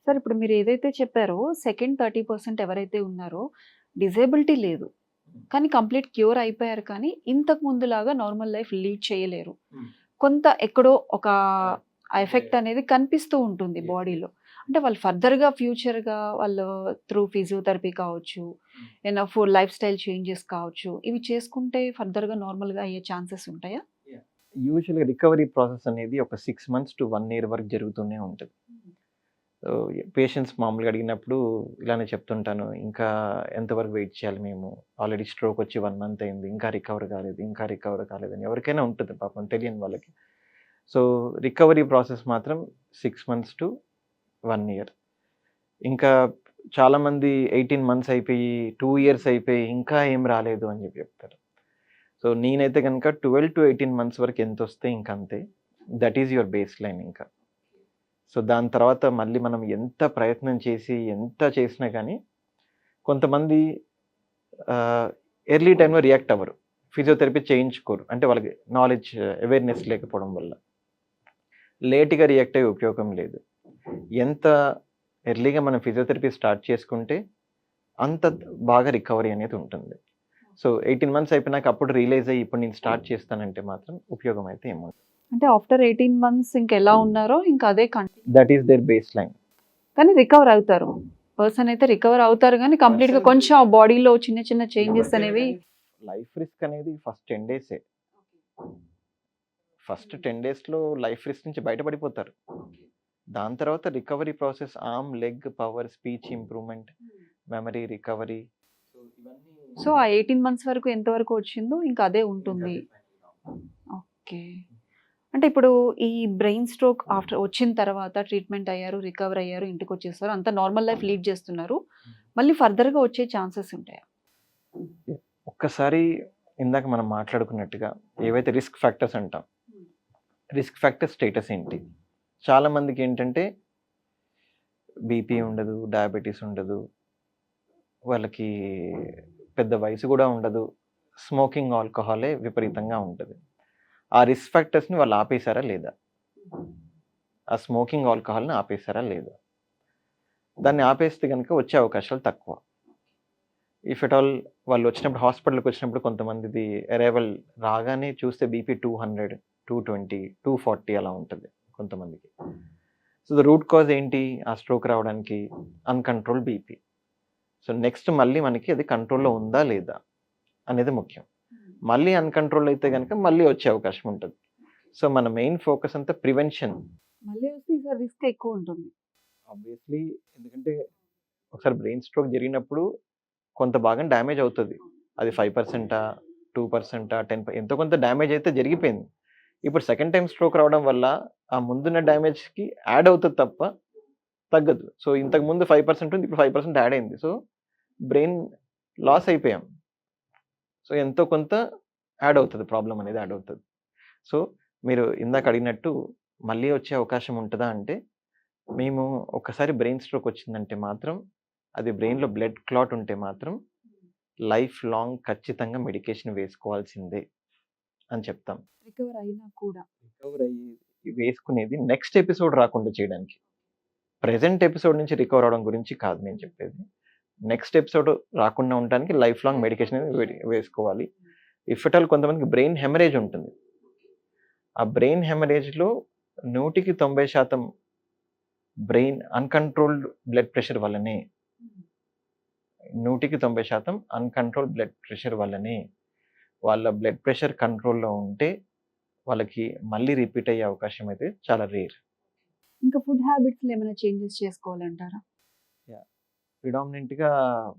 Sir ఇప్పుడు మీరు ఏదైతే చెప్పారో సెకండ్ 30% ఎవరైతే ఉన్నారో డిజేబిలిటీ లేదు. కానీ కంప్లీట్ క్యూర్ అయిపోయారు కానీ ఇంతకు ముందులాగా నార్మల్ లైఫ్ లీడ్ చేయలేరు. హ్మ్. కొంత ఎక్కడో ఒక ఆ అంటే ఎఫెక్ట్ అనేది కనిపిస్తూ ఉంటుంది యెస్. యెస్. బాడీలో. అంటే వాళ్ళు ఫర్దర్‌గా ఫ్యూచర్‌గా వాళ్ళు త్రూ ఫిజియోథెరపీ కావచ్చు, హ్మ్. ఏదైనా లైఫ్ స్టైల్ చేంజెస్ కావచ్చు, ఇవి చేసుకుంటే ఫర్దర్‌గా నార్మల్‌గా అయ్యే ఛాన్సెస్ ఉంటాయా? యాహ్! యూజువల్‌గా రికవరీ ప్రాసెస్ అనేది ఒక 6 మంత్స్ టు 1 ఇయర్ వరకు జరుగుతూనే ఉంటది. సో, పేషెంట్స్ మామూలుగా అడిగినప్పుడు ఇలానే చెప్తుంటాను. ఇంకా ఎంతవరకు వెయిట్ చేయాలి మేము? ఆల్రెడీ స్ట్రోక్ వచ్చి 1 మంత్ అయింది. ఇంకా రికవర్ కాలేదు. ఇంకా రికవర్ కాలేదని ఎవరికైనా ఉంటుంది పాపం తెలియని వాళ్ళకి. సో, రికవరీ ప్రాసెస్ మాత్రం 6 మంత్స్ టు 1 ఇయర్. ఇంకా చాలామంది 18 మంత్స్ అయిపోయి, 2 ఇయర్స్ అయిపోయి ఇంకా ఏం రాలేదు అని చెప్తారు. సో, నేనైతే గనుక 12-18 మంత్స్ వరకు ఎంతొస్తే ఇంకంతే. That is your base line ఇంకా. సో, దాని తర్వాత మళ్ళీ మనం ఎంత ప్రయత్నం చేసి, ఎంత చేసినా గానీ, కొంతమంది ఆహ్, ఎర్లీ టైమ్‌లో రియాక్ట్ అవ్వరు. ఫిజియోథెరపీ చేయించుకోరు. అంటే వాళ్ళకి నాలెడ్జ్, అవేర్‌నెస్ లేకపోవడం వల్ల. లేట్‌గా రియాక్ట్ అయ్యి ఉపయోగం లేదు. ఎంత ఎర్లీగా మనం ఫిజియోథెరపీ స్టార్ట్ చేసుకుంటే, అంత బాగా రికవరీ అనేది ఉంటుంది. సో, 18 మంత్స్ అయిపోయినాక అప్పుడు రియలైజ్ అయ్యి ఇప్పుడు నేను స్టార్ట్ చేస్తానంటే మాత్రం ఉపయోగం అయితే ఏముండదు. అంటే ఆఫ్టర్ 18 మంత్స్ ఇంకెలా ఉన్నారో ఇంకా అదే continue. That is their baseline. కానీ రికవర్ అవుతారు. పర్సన్ అయితే రికవర్ అవుతారు గానీ కంప్లీట్‌గా కొంచెం ఆ బాడీలో చిన్న చిన్న చేంజెస్ అనేవి. లైఫ్ రిస్క్ అనేది ఫస్ట్ 10 డేసే. ఫస్ట్ 10 డేస్‌లో లైఫ్ రిస్క్ నుంచి బయటపడిపోతారు. దాని తర్వాత recovery process arm, leg, power, speech improvement, memory recovery. So, ఇవన్నీ సో, ఆ 18 మంత్స్ వరకు ఎంత వరకు వచ్చిందో ఇంకా అదే ఉంటుంది. ఓకే. అంటే ఇప్పుడు ఈ బ్రెయిన్ స్ట్రోక్ ఆఫ్టర్ వచ్చిన తర్వాత ట్రీట్మెంట్ అయ్యారు, రికవర్ అయ్యారు, ఇంటికొచ్చేసారు. అంతా నార్మల్ లైఫ్ లీడ్ చేస్తున్నారు. మళ్ళీ ఫర్దర్‌గా వచ్చే ఛాన్సెస్ ఉంటాయా? ఒక్కసారి ఇందాక మనం మాట్లాడుకున్నట్టుగా ఏవైతే రిస్క్ ఫ్యాక్టర్స్ అంటాం. రిస్క్ ఫ్యాక్టర్ స్టేటస్ ఏంటి? చాలా మందికేంటంటే బీపీ ఉండదు, డయాబెటిస్ ఉండదు. వాళ్ళకి పెద్ద వయసు గూడా ఉండదు. స్మోకింగ్, ఆల్కహాలే విపరీతంగా ఉంటది. ఆ రిస్క్ ఫ్యాక్టర్స్‌ని వాళ్ళు ఆపేసారా లేదా? ఆ స్మోకింగ్, ఆల్కహాల్‌ని ఆపేసారా లేదా? దాన్ని ఆపేస్తే గనుక వచ్చే అవకాశాలు తక్కువ. ఇఫ్ ఎట్ ఆల్ వాళ్ళొచ్చినప్పుడు హాస్పిటల్‌కొచ్చినప్పుడు కొంతమందిది అరైవల్ రాగానే చూస్తే బీపీ 200, 220, 240 అలా ఉంటది కొంతమందికి. సో, ద రూట్ కాజ్ ఏంటి? ఆ స్ట్రోక్ రావడానికి అన్‌కంట్రోల్డ్ బీపీ. సో, నెక్స్ట్ మళ్ళీ మనకి అది కంట్రోల్‌లో ఉందా? లేదా? అనేది ముఖ్యం. మళ్ళీ అన్‌కంట్రోల్ అయితే గనక మళ్ళీ వచ్చే అవకాశం ఉంటది. సో, మన మెయిన్ ఫోకస్ అంతా ప్రివెన్షన్. మళ్ళీ వస్తే ఈసారి రిస్క్ ఎక్కువ ఉంటుంది. ఆబ్వియస్‌లీ ఎందుకంటే ఒకసారి బ్రెయిన్ స్ట్రోక్ జరిగినప్పుడు కొంత భాగం డ్యామేజ్ అవుతది. అది 5%, 2%, 10 ఎంతో కొంత డ్యామేజ్ అయితే జరిగిపోయింది. ఇప్పుడు సెకండ్ టైమ్ స్ట్రోక్ రావడం వల్ల ఆ ముందున్న డ్యామేజ్‌కి యాడ్ అవుతది తప్ప తగ్గదు. సో, ఇంతకుముందు 5% ఉంది. ఇప్పుడు 5% యాడ్ అయింది. సో, బ్రెయిన్ లాస్ అయిపోయాం. సో, ఎంతో కొంత యాడ్ అవుతది. ప్రాబ్లమ్ అనేది యాడ్ అవుతది. సో, మీరు ఇందాక అడిగినట్టు మళ్ళీ వచ్చే అవకాశం ఉంటదా అంటే, మేము ఒక్కసారి బ్రెయిన్ స్ట్రోక్ వచ్చిందంటే మాత్రం, అది బ్రెయిన్‌లో బ్లడ్ క్లాట్ ఉంటే మాత్రం లైఫ్ లాంగ్ ఖచ్చితంగా మెడికేషన్ వేసుకోవాల్సిందే అని చెప్తాం. రికవర్ అయినా కూడా. రికవర్ అయ్యి వేసుకునేది నెక్స్ట్ ఎపిసోడ్ రాకుండా చేయడానికి. ప్రెజెంట్ ఎపిసోడ్ నుంచి రికవర్ అవ్వడం గురించి కాదు నేను చెప్పేది. నెక్స్ట్ ఎపిసోడ్ రాకుండా ఉండటానికి లైఫ్ లాంగ్ మెడికేషన్ అనేది వేసుకోవాలి. ఇఫ్ ఎట్ ఆల్ కొంతమందికి బ్రెయిన్ హెమరేజ్ ఉంటుంది. ఆ బ్రెయిన్ హెమరేజ్‌లో 100% బ్రెయిన్ అన్‌కంట్రోల్డ్ బ్లడ్ ప్రెషర్ వల్లనే. 100% అన్‌కంట్రోల్డ్ బ్లడ్ ప్రెషర్ వల్లనే. వాళ్ళ బ్లడ్ ప్రెషర్ కంట్రోల్‌లో ఉంటే వాళ్ళకి మళ్ళీ రిపీట్ అయ్యే అవకాశం అయితే చాలా రేర్. ఇంకా ఫుడ్ హ్యాబిట్స్‌లో ఏమైనా చేంజెస్ చేసుకోవాలంటారా? యాహ్! ప్రిడామినెంట్‌గా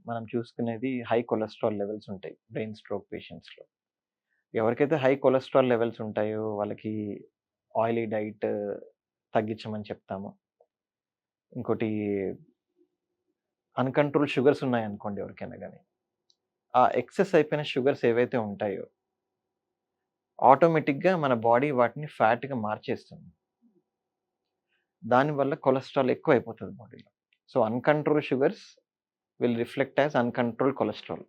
మనం చూసుకునేది హై కొలెస్ట్రాల్ లెవెల్స్ ఉంటాయి బ్రెయిన్ స్ట్రోక్ పేషెంట్స్‌లో. ఎవరికైతే హై కొలెస్ట్రాల్ లెవెల్స్ ఉంటాయో వాళ్ళకి ఆయిలీ డైట్ తగ్గించమని చెప్తాము. ఇంకోటి అన్‌కంట్రోల్డ్ షుగర్స్ ఉన్నాయనుకోండి ఎవరికైనా గాని. ఆ ఎక్సెస్ అయిపోయిన షుగర్స్ ఏవైతే ఉంటాయో ఆటోమేటిక్‌గా మన బాడీ వాటిని ఫ్యాట్‌గా మార్చేస్తుంది. దానివల్ల కొలెస్ట్రాల్ ఎక్కువైపోతది బాడీలో. So, uncontrolled sugars will reflect as uncontrolled cholesterol.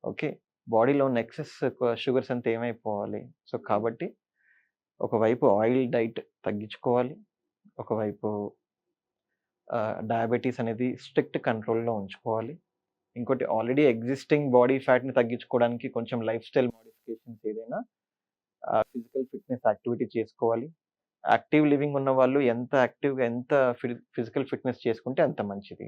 Okay. బాడీలో ఉన్న ఎక్సెస్ షుగర్స్ అంతా ఏమైపోవాలి? సో, కాబట్టి ఒకవైపు ఆయిల్ డైట్ తగ్గించుకోవాలి. ఒకవైపు డయాబెటీస్ అనేది స్ట్రిక్ట్ కంట్రోల్‌లో ఉంచుకోవాలి. ఇంకోటి ఆల్రెడీ ఎగ్జిస్టింగ్ బాడీ ఫ్యాట్‌ని తగ్గించుకోవడానికి కొంచెం లైఫ్ స్టైల్ మోడిఫికేషన్స్ ఏదైనా ఫిజికల్ ఫిట్‌నెస్ యాక్టివిటీ చేసుకోవాలి. యాక్టివ్ లివింగ్ ఉన్నవాళ్ళు ఎంత యాక్టివ్‌గా ఎంత ఫిజికల్ ఫిట్‌నెస్ చేసుకుంటే అంత మంచిది.